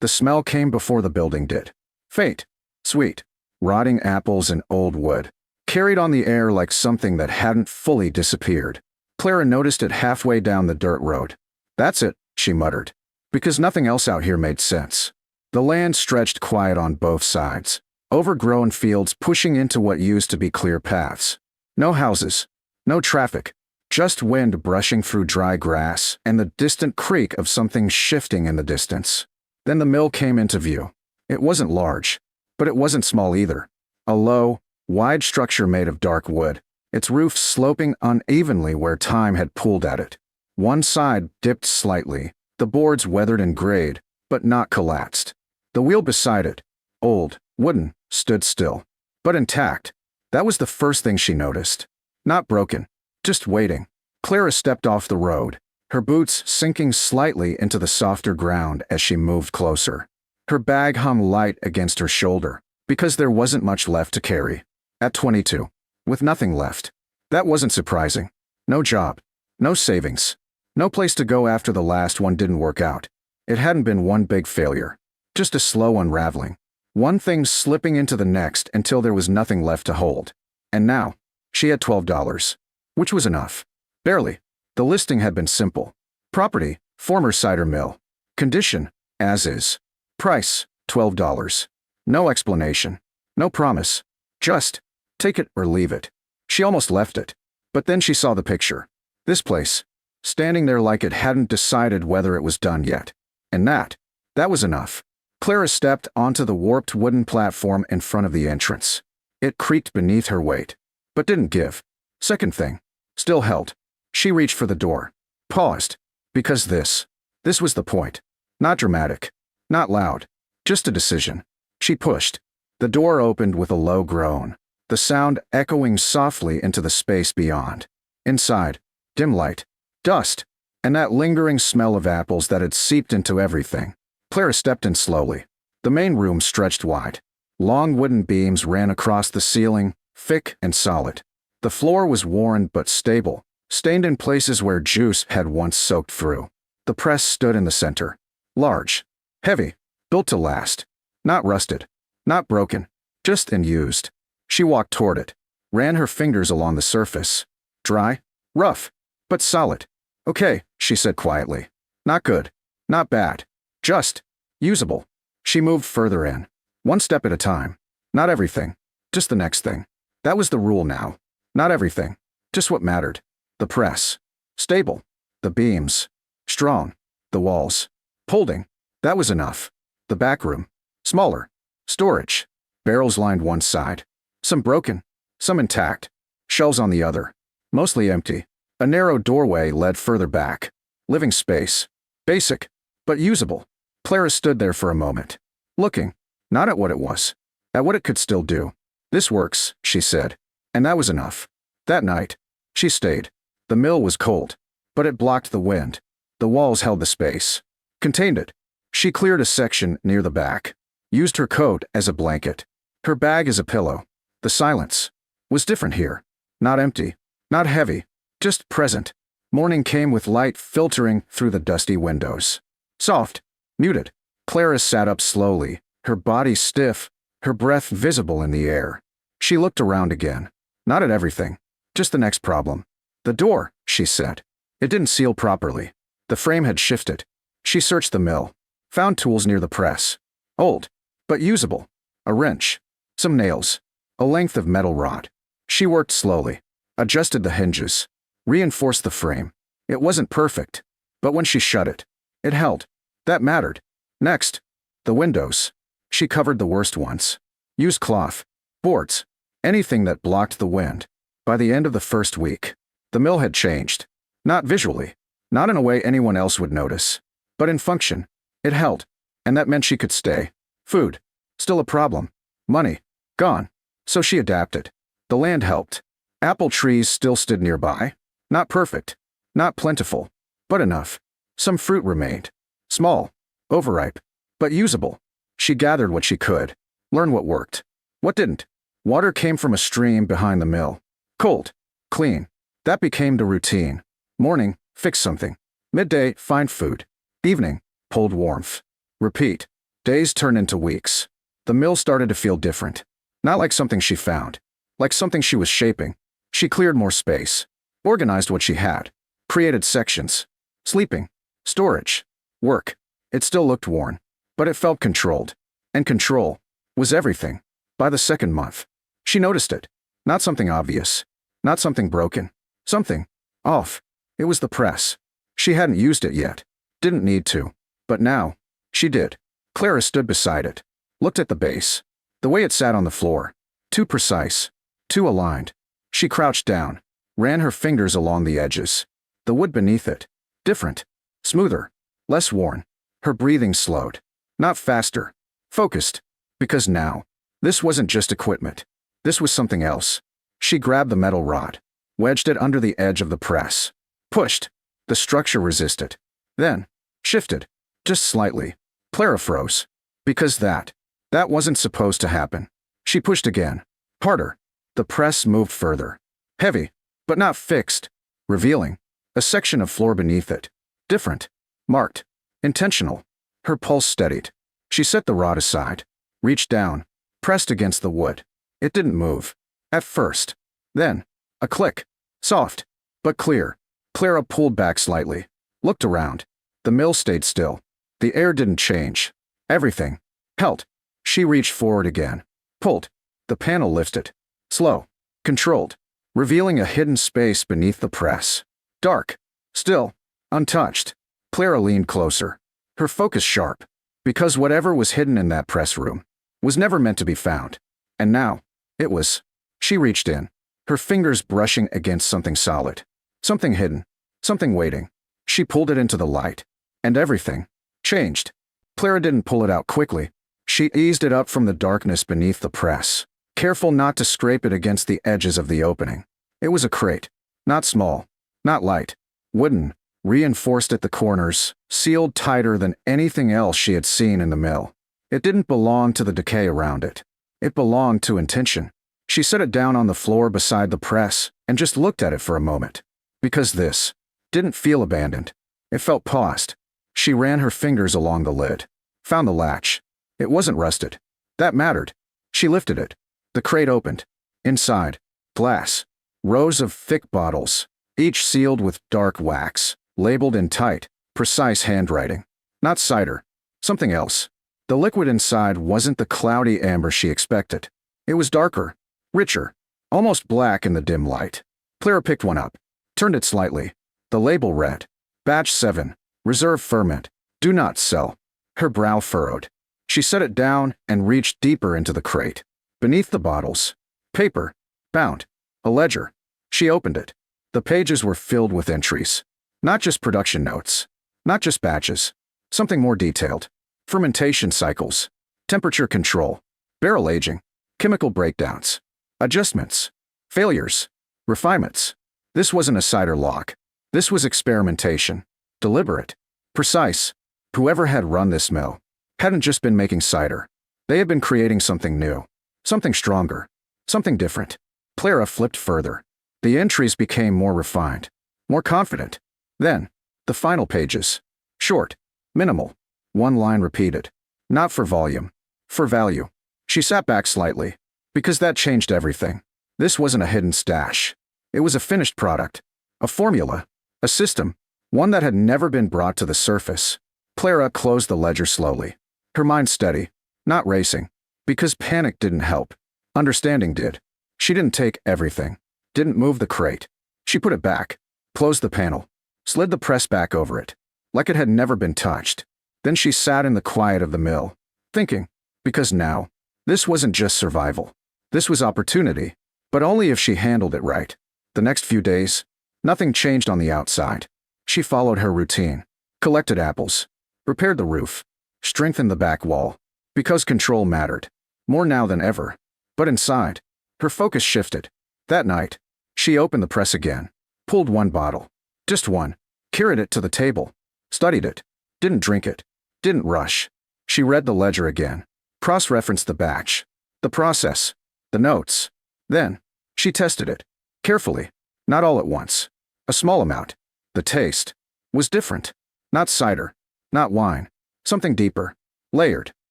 The smell came before the building did. Faint, sweet, rotting apples and old wood, carried on the air like something that hadn't fully disappeared. Clara noticed it halfway down the dirt road. That's it, she muttered, because nothing else out here made sense. The land stretched quiet on both sides, overgrown fields pushing into what used to be clear paths. No houses, no traffic, just wind brushing through dry grass and the distant creak of something shifting in the distance. Then the mill came into view. It wasn't large, but it wasn't small either. A low, wide structure made of dark wood, its roof sloping unevenly where time had pulled at it. One side dipped slightly, the boards weathered and grayed, but not collapsed. The wheel beside it, old, wooden, stood still, but intact. That was the first thing she noticed. Not broken, just waiting. Clara stepped off the road, her boots sinking slightly into the softer ground as she moved closer. Her bag hung light against her shoulder, because there wasn't much left to carry. At 22, with nothing left. That wasn't surprising. No job, no savings, no place to go after the last one didn't work out. It hadn't been one big failure, just a slow unraveling. One thing slipping into the next until there was nothing left to hold. And now, she had $12, which was enough. Barely. The listing had been simple. Property, former cider mill. Condition, as is. Price, $12. No explanation. No promise. Just, take it or leave it. She almost left it. But then she saw the picture. This place, standing there like it hadn't decided whether it was done yet. And that was enough. Clara stepped onto the warped wooden platform in front of the entrance. It creaked beneath her weight, but didn't give. Second thing, still held. She reached for the door, paused, because this was the point. Not dramatic, not loud, just a decision. She pushed. The door opened with a low groan, the sound echoing softly into the space beyond. Inside, dim light, dust, and that lingering smell of apples that had seeped into everything. Clara stepped in slowly. The main room stretched wide. Long wooden beams ran across the ceiling, thick and solid. The floor was worn but stable, stained in places where juice had once soaked through. The press stood in the center. Large, heavy, built to last. Not rusted, not broken, just unused. She walked toward it, ran her fingers along the surface. Dry, rough, but solid. Okay, she said quietly. Not good, not bad. Just usable. She moved further in, one step at a time. Not everything, just the next thing. That was the rule now. Not everything, just what mattered. The press, stable. The beams, strong. The walls, holding. That was enough. The back room, smaller. Storage, barrels lined one side. Some broken, some intact. Shelves on the other, mostly empty. A narrow doorway led further back. Living space, basic, but usable. Clara stood there for a moment, looking, not at what it was, at what it could still do. This works, she said, and that was enough. That night, she stayed. The mill was cold, but it blocked the wind. The walls held the space, contained it. She cleared a section near the back, used her coat as a blanket, her bag as a pillow. The silence was different here, not empty, not heavy, just present. Morning came with light filtering through the dusty windows. Soft, muted. Clara sat up slowly, her body stiff, her breath visible in the air. She looked around again, not at everything, just the next problem. The door, she said. It didn't seal properly. The frame had shifted. She searched the mill, found tools near the press. Old, but usable. A wrench, some nails, a length of metal rod. She worked slowly, adjusted the hinges, reinforced the frame. It wasn't perfect, but when she shut it, it held. That mattered. Next, the windows. She covered the worst ones. Used cloth, boards, anything that blocked the wind. By the end of the first week, the mill had changed. Not visually, not in a way anyone else would notice, but in function. It held, and that meant she could stay. Food, still a problem. Money, gone. So she adapted. The land helped. Apple trees still stood nearby. Not perfect, not plentiful, but enough. Some fruit remained. Small, overripe, but usable. She gathered what she could, learned what worked. What didn't? Water came from a stream behind the mill. Cold, clean. That became the routine. Morning, fix something. Midday, find food. Evening, hold warmth. Repeat. Days turned into weeks. The mill started to feel different. Not like something she found. Like something she was shaping. She cleared more space. Organized what she had. Created sections. Sleeping. Storage. Work. It still looked worn. But it felt controlled. And control was everything. By the second month, she noticed it. Not something obvious. Not something broken. Something off. It was the press. She hadn't used it yet. Didn't need to. But now, she did. Clara stood beside it. Looked at the base. The way it sat on the floor. Too precise. Too aligned. She crouched down. Ran her fingers along the edges. The wood beneath it. Different. Smoother. Less worn. Her breathing slowed. Not faster. Focused. Because now, this wasn't just equipment. This was something else. She grabbed the metal rod. Wedged it under the edge of the press. Pushed. The structure resisted. Then, shifted. Just slightly. Clara froze. Because that wasn't supposed to happen. She pushed again. Harder. The press moved further. Heavy. But not fixed. Revealing a section of floor beneath it. Different. Marked. Intentional. Her pulse steadied. She set the rod aside. Reached down. Pressed against the wood. It didn't move. At first. Then, a click. Soft. But clear. Clara pulled back slightly. Looked around. The mill stayed still. The air didn't change. Everything held. She reached forward again. Pulled. The panel lifted. Slow. Controlled. Revealing a hidden space beneath the press. Dark. Still. Untouched. Clara leaned closer. Her focus sharp. Because whatever was hidden in that press room was never meant to be found. And now, it was. She reached in. Her fingers brushing against something solid. Something hidden. Something waiting. She pulled it into the light. And everything changed. Clara didn't pull it out quickly. She eased it up from the darkness beneath the press, careful not to scrape it against the edges of the opening. It was a crate. Not small. Not light. Wooden. Reinforced at the corners, sealed tighter than anything else she had seen in the mill. It didn't belong to the decay around it. It belonged to intention. She set it down on the floor beside the press and just looked at it for a moment. Because this didn't feel abandoned. It felt paused. She ran her fingers along the lid. Found the latch. It wasn't rusted. That mattered. She lifted it. The crate opened. Inside, glass. Rows of thick bottles, each sealed with dark wax, labeled in tight, precise handwriting. Not cider. Something else. The liquid inside wasn't the cloudy amber she expected. It was darker. Richer. Almost black in the dim light. Clara picked one up. Turned it slightly. The label read, Batch 7. Reserve ferment. Do not sell. Her brow furrowed. She set it down and reached deeper into the crate. Beneath the bottles. Paper. Bound. A ledger. She opened it. The pages were filled with entries. Not just production notes. Not just batches. Something more detailed. Fermentation cycles. Temperature control. Barrel aging. Chemical breakdowns. Adjustments. Failures. Refinements. This wasn't a cider log. This was experimentation. Deliberate. Precise. Whoever had run this mill hadn't just been making cider. They had been creating something new. Something stronger. Something different. Clara flipped further. The entries became more refined. More confident. Then, the final pages. Short. Minimal. One line repeated. Not for volume. For value. She sat back slightly. Because that changed everything. This wasn't a hidden stash. It was a finished product. A formula. A system. One that had never been brought to the surface. Clara closed the ledger slowly. Her mind steady. Not racing. Because panic didn't help. Understanding did. She didn't take everything. Didn't move the crate. She put it back. Closed the panel. Slid the press back over it. Like it had never been touched. Then she sat in the quiet of the mill. Thinking. Because now, this wasn't just survival. This was opportunity. But only if she handled it right. The next few days, nothing changed on the outside. She followed her routine. Collected apples. Repaired the roof. Strengthened the back wall. Because control mattered. More now than ever. But inside, her focus shifted. That night, she opened the press again. Pulled one bottle. Just one. Carried it to the table. Studied it. Didn't drink it. Didn't rush. She read the ledger again. Cross-referenced the batch. The process. The notes. Then, she tested it. Carefully. Not all at once. A small amount. The taste was different. Not cider. Not wine. Something deeper. Layered.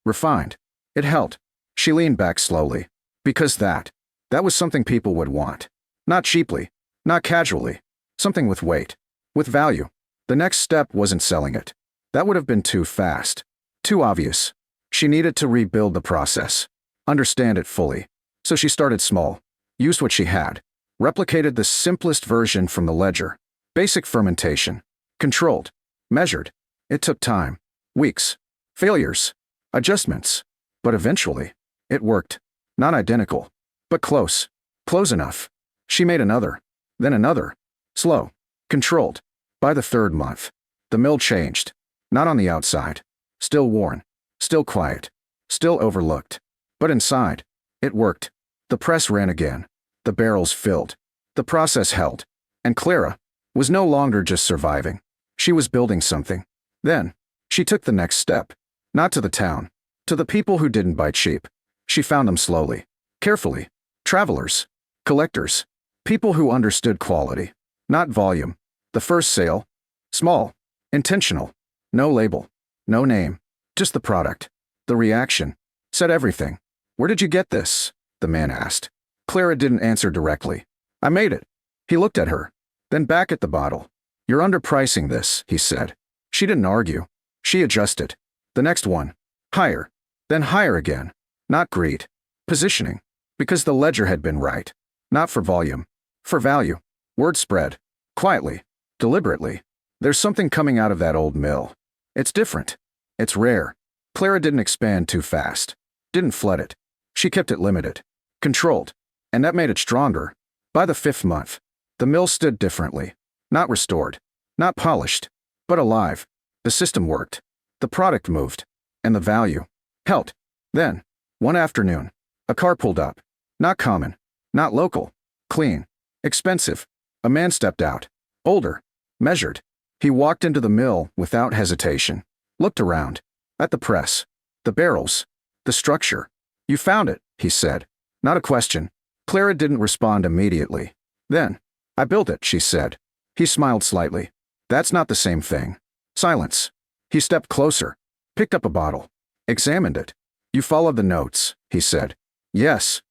refined. It held. She leaned back slowly. Because that was something people would want. Not cheaply, not casually. Something with weight, with value. The next step wasn't selling it. That would have been too fast. Too obvious. She needed to rebuild the process. Understand it fully. So she started small. Used what she had. Replicated the simplest version from the ledger. Basic fermentation. Controlled. Measured. It took time. Weeks. Failures. Adjustments. But eventually, it worked. Not identical, but close. Close enough. She made another. Then another. Slow. Controlled. By the third month, the mill changed. Not on the outside. Still worn. Still quiet. Still overlooked. But inside, it worked. The press ran again. The barrels filled. The process held. And Clara was no longer just surviving. She was building something. Then, she took the next step. Not to the town. To the people who didn't buy cheap. She found them slowly. Carefully. Travelers. Collectors. People who understood quality. Not volume. The first sale. Small. Intentional. No label. No name. Just the product. The reaction. Said everything. Where did you get this? The man asked. Clara didn't answer directly. I made it. He looked at her. Then back at the bottle. You're underpricing this, he said. She didn't argue. She adjusted. The next one. Higher. Then higher again. Not greed. Positioning. Because the ledger had been right. Not for volume. For value. Word spread. Quietly. Deliberately. There's something coming out of that old mill. It's different. It's rare. Clara didn't expand too fast. Didn't flood it. She kept it limited. Controlled. And that made it stronger. By the 5th month, the mill stood differently. Not restored. Not polished. But alive. The system worked. The product moved. And the value held. Then, one afternoon, a car pulled up. Not common. Not local. Clean. Expensive. A man stepped out. Older. Measured. He walked into the mill without hesitation. Looked around. At the press. The barrels. The structure. You found it, he said. Not a question. Clara didn't respond immediately. Then, I built it, she said. He smiled slightly. That's not the same thing. Silence. He stepped closer. Picked up a bottle. Examined it. You followed the notes, he said. Yes.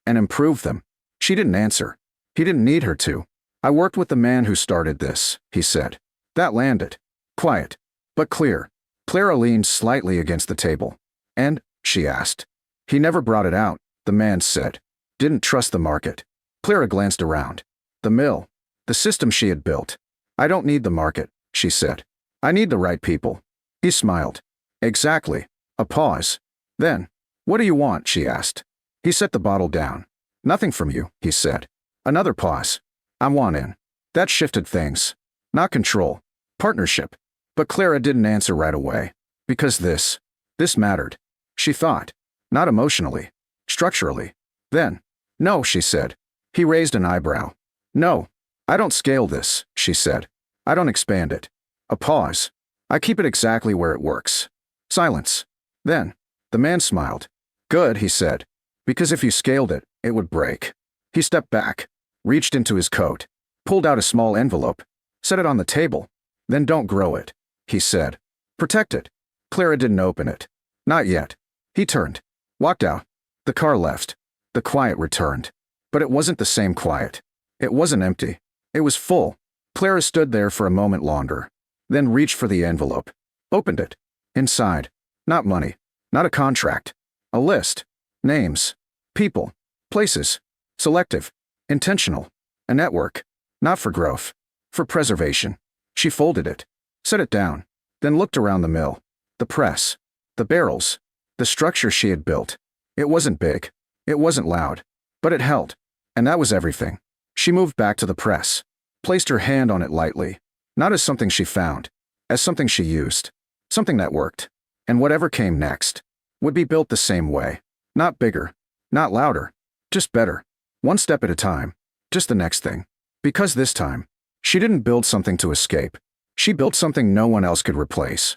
And improved them. She didn't answer. He didn't need her to. I worked with the man who started this, he said. That landed. Quiet. But clear. Clara leaned slightly against the table. And, she asked. He never brought it out, the man said. Didn't trust the market. Clara glanced around. The mill. The system she had built. I don't need the market, she said. I need the right people. He smiled. Exactly. A pause. Then, what do you want, she asked. He set the bottle down. Nothing from you, he said. Another pause. I want in. That shifted things. Not control. Partnership. But Clara didn't answer right away. Because this mattered. She thought. Not emotionally. Structurally. Then, no, she said. He raised an eyebrow. No. I don't scale this, she said. I don't expand it. A pause. I keep it exactly where it works. Silence. Then, the man smiled. Good, he said. Because if you scaled it, it would break. He stepped back. Reached into his coat. Pulled out a small envelope. Set it on the table. Then don't grow it, he said. Protect it. Clara didn't open it. Not yet. He turned. Walked out. The car left. The quiet returned. But it wasn't the same quiet. It wasn't empty. It was full. Clara stood there for a moment longer. Then reached for the envelope. Opened it. Inside. Not money. Not a contract. A list. Names. People. Places. Selective. Intentional. A network. Not for growth. For preservation. She folded it. Set it down. Then looked around the mill. The press. The barrels. The structure she had built. It wasn't big. It wasn't loud. But it held. And that was everything. She moved back to the press. Placed her hand on it lightly. Not as something she found. As something she used. Something that worked. And whatever came next would be built the same way. Not bigger. Not louder. Just better. One step at a time. Just the next thing. Because this time, she didn't build something to escape. She built something no one else could replace.